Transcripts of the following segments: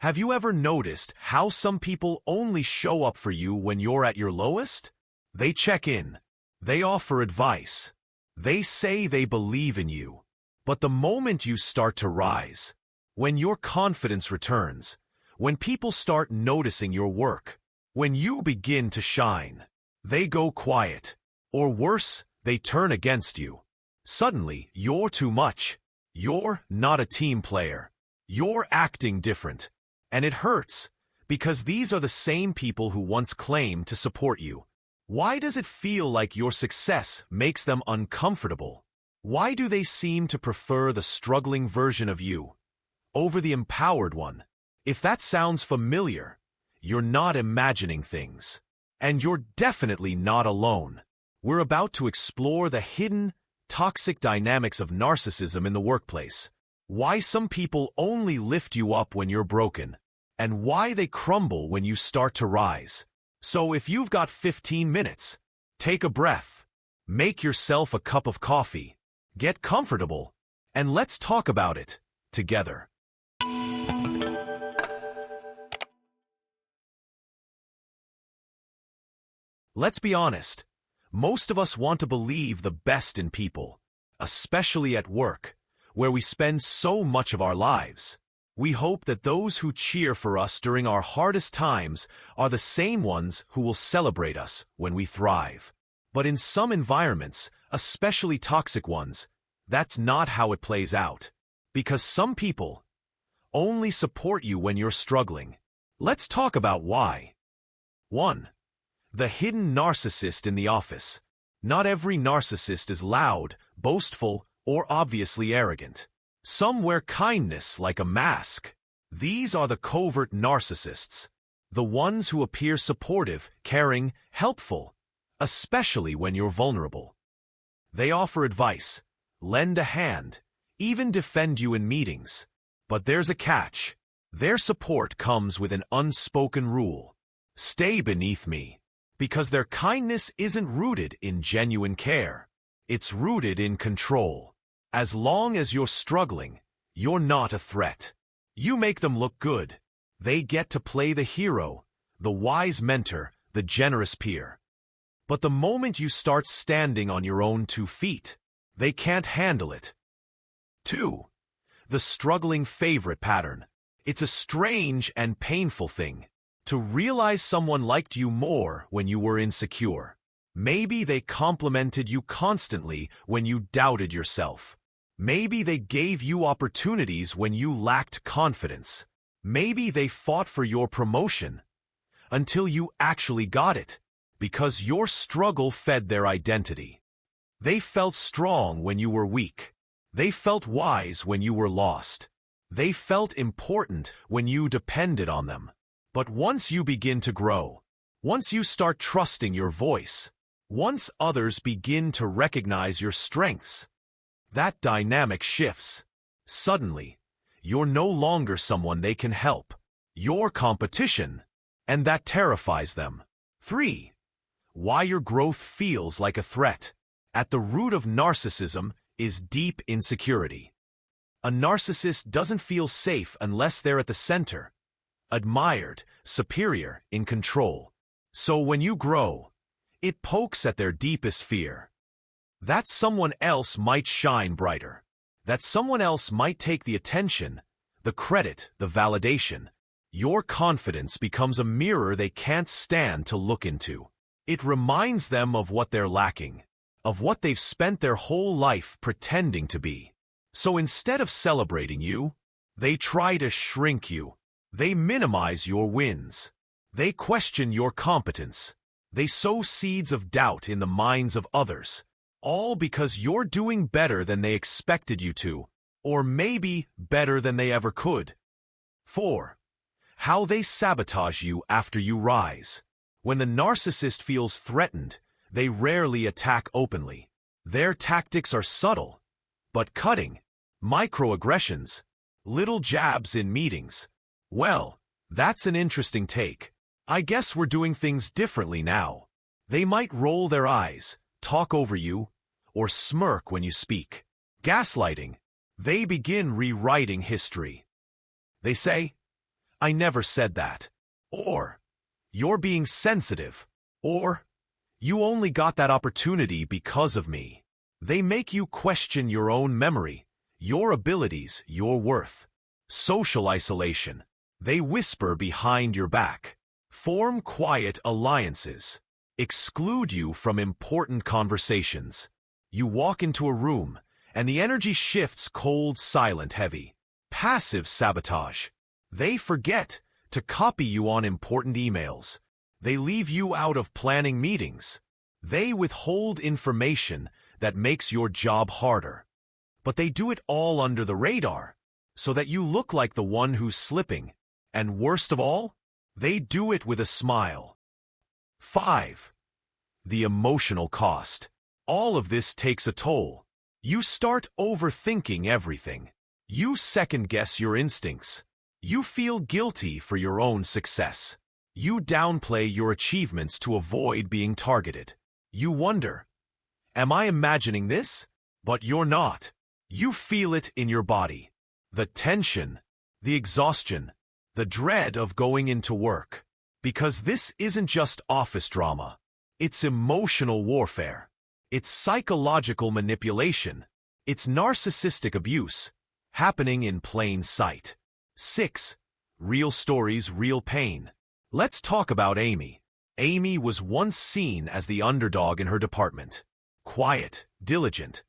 Have you ever noticed how some people only show up for you when you're at your lowest? They check in. They offer advice. They say they believe in you. But the moment you start to rise, when your confidence returns, when people start noticing your work, when you begin to shine, they go quiet. Or worse, they turn against you. Suddenly, you're too much. You're not a team player. You're acting different. And it hurts, because these are the same people who once claimed to support you. Why does it feel like your success makes them uncomfortable? Why do they seem to prefer the struggling version of you over the empowered one? If that sounds familiar, you're not imagining things. And you're definitely not alone. We're about to explore the hidden, toxic dynamics of narcissism in the workplace. Why some people only lift you up when you're broken, and why they crumble when you start to rise. So if you've got 15 minutes, take a breath, make yourself a cup of coffee, get comfortable, and let's talk about it together. Let's be honest, most of us want to believe the best in people, especially at work, where we spend so much of our lives. We hope that those who cheer for us during our hardest times are the same ones who will celebrate us when we thrive. But in some environments, especially toxic ones, that's not how it plays out. Because some people only support you when you're struggling. Let's talk about why. 1. The hidden narcissist in the office. Not every narcissist is loud, boastful, or obviously arrogant. Some wear kindness like a mask. These are the covert narcissists, the ones who appear supportive, caring, helpful, especially when you're vulnerable. They offer advice, lend a hand, even defend you in meetings. But there's a catch. Their support comes with an unspoken rule. Stay beneath me. Because their kindness isn't rooted in genuine care. It's rooted in control. As long as you're struggling, you're not a threat. You make them look good. They get to play the hero, the wise mentor, the generous peer. But the moment you start standing on your own 2 feet, they can't handle it. 2. The struggling favorite pattern. It's a strange and painful thing to realize someone liked you more when you were insecure. Maybe they complimented you constantly when you doubted yourself. Maybe they gave you opportunities when you lacked confidence. Maybe they fought for your promotion until you actually got it, because your struggle fed their identity. They felt strong when you were weak. They felt wise when you were lost. They felt important when you depended on them. But once you begin to grow, once you start trusting your voice, once others begin to recognize your strengths, that dynamic shifts. Suddenly, you're no longer someone they can help. You're competition, and that terrifies them. 3. Why your growth feels like a threat. At the root of narcissism is deep insecurity. A narcissist doesn't feel safe unless they're at the center, admired, superior, in control. So when you grow, it pokes at their deepest fear. That someone else might shine brighter. That someone else might take the attention, the credit, the validation. Your confidence becomes a mirror they can't stand to look into. It reminds them of what they're lacking, of what they've spent their whole life pretending to be. So instead of celebrating you, they try to shrink you. They minimize your wins. They question your competence. They sow seeds of doubt in the minds of others, all because you're doing better than they expected you to, or maybe better than they ever could. 4. How they sabotage you after you rise. When the narcissist feels threatened, they rarely attack openly. Their tactics are subtle, but cutting. Microaggressions, little jabs in meetings. Well, that's an interesting take. I guess we're doing things differently now. They might roll their eyes, talk over you, or smirk when you speak. Gaslighting. They begin rewriting history. They say, I never said that. Or, you're being sensitive. Or, you only got that opportunity because of me. They make you question your own memory, your abilities, your worth. Social isolation. They whisper behind your back. Form quiet alliances. Exclude you from important conversations. You walk into a room, and the energy shifts cold, silent, heavy. Passive sabotage. They forget to copy you on important emails. They leave you out of planning meetings. They withhold information that makes your job harder. But they do it all under the radar, so that you look like the one who's slipping. And worst of all, they do it with a smile. 5. The emotional cost. All of this takes a toll. You start overthinking everything. You second-guess your instincts. You feel guilty for your own success. You downplay your achievements to avoid being targeted. You wonder, am I imagining this? But you're not. You feel it in your body. The tension, the exhaustion, the dread of going into work. Because this isn't just office drama. It's emotional warfare. It's psychological manipulation. It's narcissistic abuse, happening in plain sight. 6. Real stories, real pain. Let's talk about Amy. Amy was once seen as the underdog in her department. Quiet, diligent,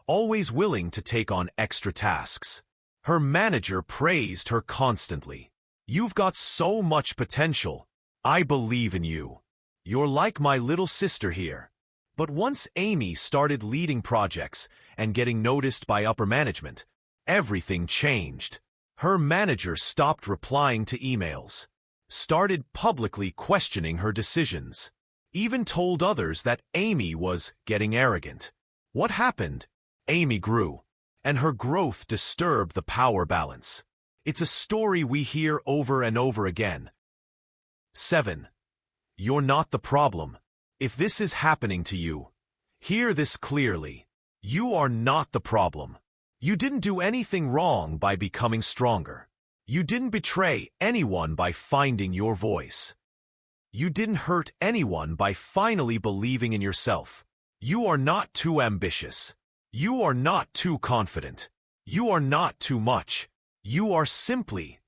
always willing to take on extra tasks. Her manager praised her constantly. You've got so much potential. I believe in you. You're like my little sister here. But once Amy started leading projects and getting noticed by upper management, everything changed. Her manager stopped replying to emails, started publicly questioning her decisions, even told others that Amy was getting arrogant. What happened? Amy grew, and her growth disturbed the power balance. It's a story we hear over and over again. 7. You're not the problem. If this is happening to you, hear this clearly. You are not the problem. You didn't do anything wrong by becoming stronger. You didn't betray anyone by finding your voice. You didn't hurt anyone by finally believing in yourself. You are not too ambitious. You are not too confident. You are not too much. You are simply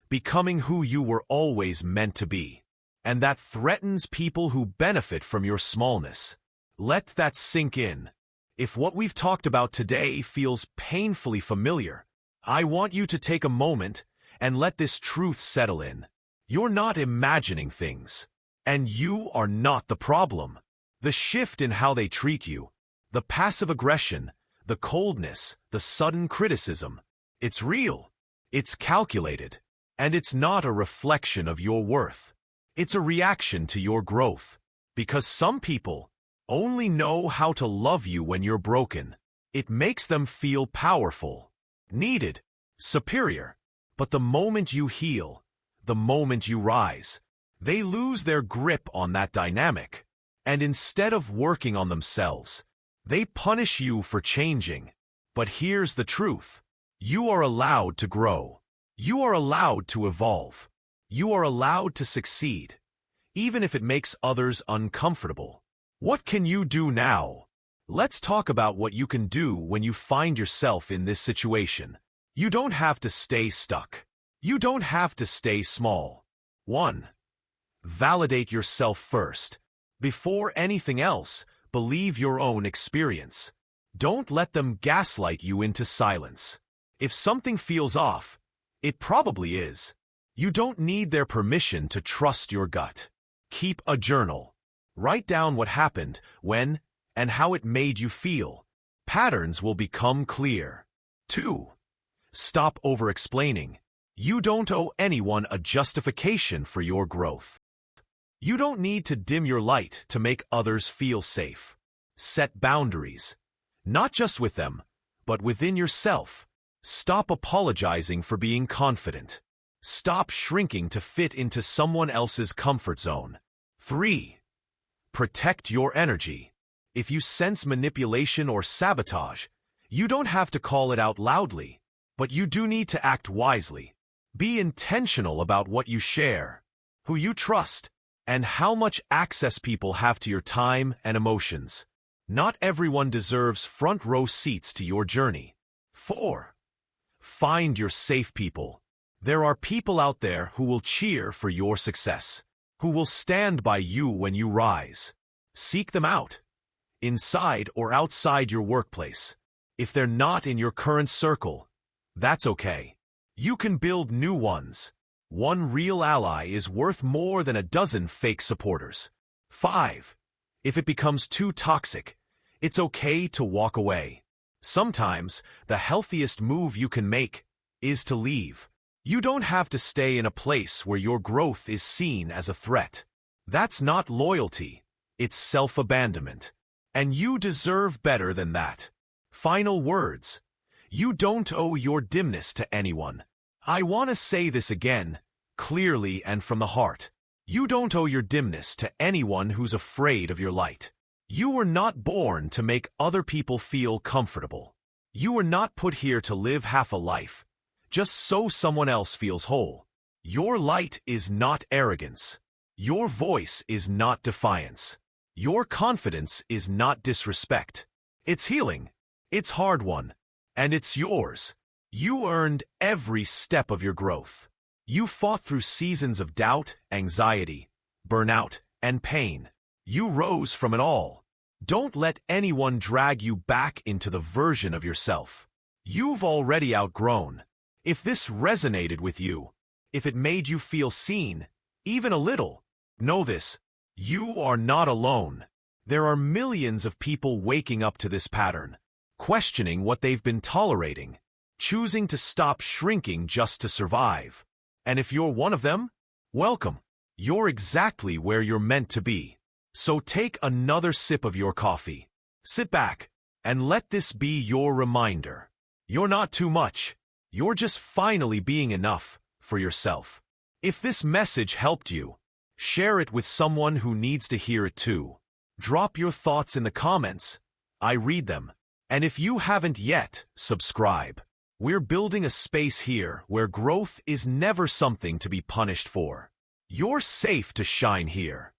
becoming who you were always meant to be. And that threatens people who benefit from your smallness. Let that sink in. If what we've talked about today feels painfully familiar, I want you to take a moment and let this truth settle in. You're not imagining things, and you are not the problem. The shift in how they treat you, the passive aggression, the coldness, the sudden criticism, it's real, it's calculated, and it's not a reflection of your worth. It's a reaction to your growth, because some people only know how to love you when you're broken. It makes them feel powerful, needed, superior. But the moment you heal, the moment you rise, they lose their grip on that dynamic. And instead of working on themselves, they punish you for changing. But here's the truth. You are allowed to grow. You are allowed to evolve. You are allowed to succeed, even if it makes others uncomfortable. What can you do now? Let's talk about what you can do when you find yourself in this situation. You don't have to stay stuck. You don't have to stay small. 1. Validate yourself first. Before anything else, believe your own experience. Don't let them gaslight you into silence. If something feels off, it probably is. You don't need their permission to trust your gut. Keep a journal. Write down what happened, when, and how it made you feel. Patterns will become clear. 2. Stop over-explaining. You don't owe anyone a justification for your growth. You don't need to dim your light to make others feel safe. Set boundaries. Not just with them, but within yourself. Stop apologizing for being confident. Stop shrinking to fit into someone else's comfort zone. 3. Protect your energy. If you sense manipulation or sabotage, you don't have to call it out loudly, but you do need to act wisely. Be intentional about what you share, who you trust, and how much access people have to your time and emotions. Not everyone deserves front-row seats to your journey. 4. Find your safe people. There are people out there who will cheer for your success, who will stand by you when you rise. Seek them out, inside or outside your workplace. If they're not in your current circle, that's okay. You can build new ones. One real ally is worth more than a dozen fake supporters. 5. If it becomes too toxic, it's okay to walk away. Sometimes, the healthiest move you can make is to leave. You don't have to stay in a place where your growth is seen as a threat. That's not loyalty, it's self-abandonment. And you deserve better than that. Final words. You don't owe your dimness to anyone. I want to say this again, clearly and from the heart. You don't owe your dimness to anyone who's afraid of your light. You were not born to make other people feel comfortable. You were not put here to live half a life, just so someone else feels whole. Your light is not arrogance. Your voice is not defiance. Your confidence is not disrespect. It's healing. It's hard-won. And it's yours. You earned every step of your growth. You fought through seasons of doubt, anxiety, burnout, and pain. You rose from it all. Don't let anyone drag you back into the version of yourself you've already outgrown. If this resonated with you, if it made you feel seen, even a little, know this: you are not alone. There are millions of people waking up to this pattern, questioning what they've been tolerating, choosing to stop shrinking just to survive. And if you're one of them, welcome. You're exactly where you're meant to be. So take another sip of your coffee. Sit back and let this be your reminder. You're not too much. You're just finally being enough for yourself. If this message helped you, share it with someone who needs to hear it too. Drop your thoughts in the comments. I read them. And if you haven't yet, subscribe. We're building a space here where growth is never something to be punished for. You're safe to shine here.